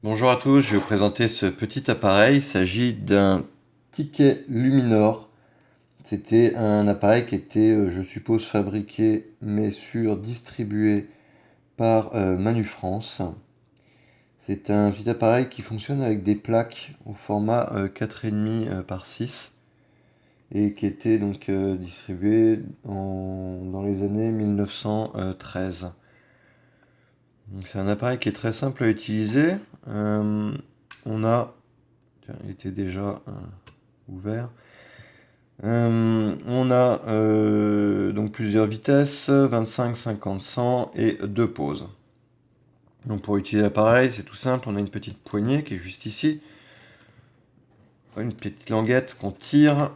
Bonjour à tous, je vais vous présenter ce petit appareil. Il s'agit d'un ticket Luminor. C'était un appareil qui était, je suppose, fabriqué mais distribué par Manufrance. C'est un petit appareil qui fonctionne avec des plaques au format 4,5 par 6 et qui était donc distribué dans les années 1913. Donc c'est un appareil qui est très simple à utiliser. On a Tiens, il était déjà ouvert. On a donc plusieurs vitesses, 25, 50, 100 et deux pauses. Donc pour utiliser l'appareil, c'est tout simple, on a une petite poignée qui est juste ici, une petite languette qu'on tire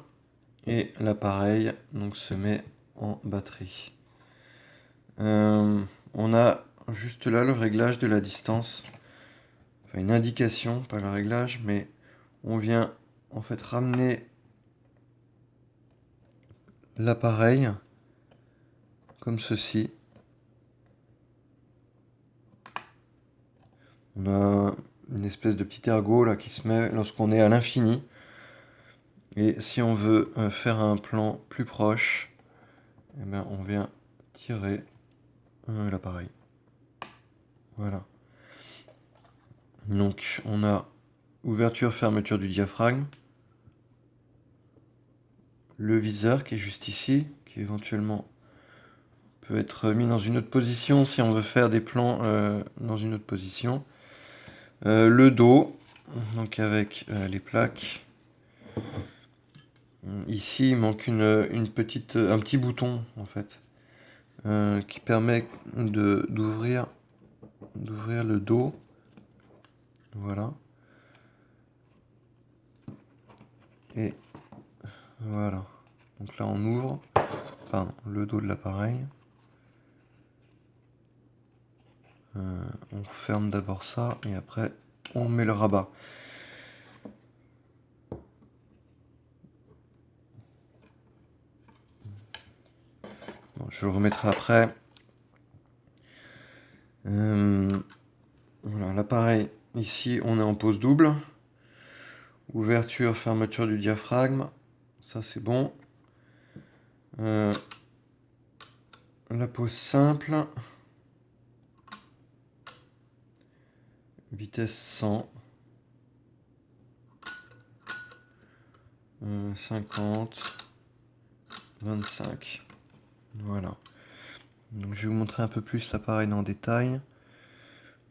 et l'appareil donc se met en batterie. On a juste là le réglage de la distance, enfin une indication, pas le réglage, mais on vient en fait ramener l'appareil comme ceci. On a une espèce de petit ergot là qui se met lorsqu'on est à l'infini. Et si on veut faire un plan plus proche, eh ben, on vient tirer l'appareil. Voilà. Donc on a ouverture, fermeture du diaphragme. Le viseur qui est juste ici, qui éventuellement peut être mis dans une autre position si on veut faire des plans dans une autre position. Le dos, donc avec les plaques. Ici, il manque un petit bouton en fait, qui permet d'ouvrir le dos. Voilà. Et voilà. Donc là, on ouvre, le dos de l'appareil. On ferme d'abord ça et après, on met le rabat. Bon, je le remettrai après. Voilà, l'appareil, ici, on est en pose double. Ouverture, fermeture du diaphragme. Ça, c'est bon. La pose simple. Vitesse 100. 50. 25. Voilà. Donc je vais vous montrer un peu plus l'appareil en détail.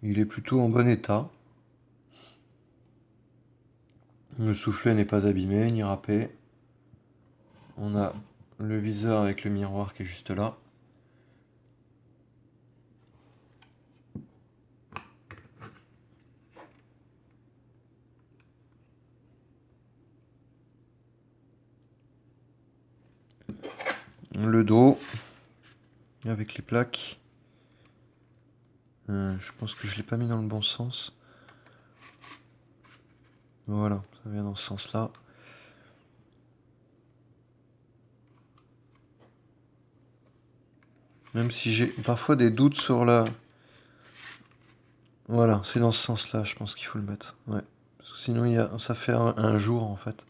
Il est plutôt en bon état. Le soufflet n'est pas abîmé ni râpé. On a le viseur avec le miroir qui est juste là. Le dos avec les plaques. Je pense que je l'ai pas mis dans le bon sens. Voilà, ça vient dans ce sens-là. Même si j'ai parfois des doutes sur la... Voilà, c'est dans ce sens-là, je pense qu'il faut le mettre. Ouais. Parce que sinon, ça fait un jour, en fait.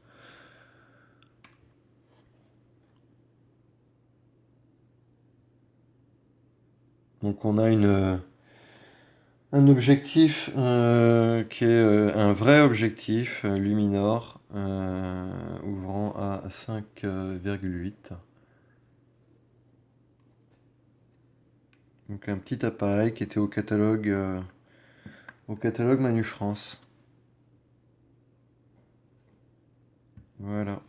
Donc on a un objectif qui est un vrai objectif Luminor ouvrant à 5,8. Donc un petit appareil qui était au catalogue Manufrance. Voilà.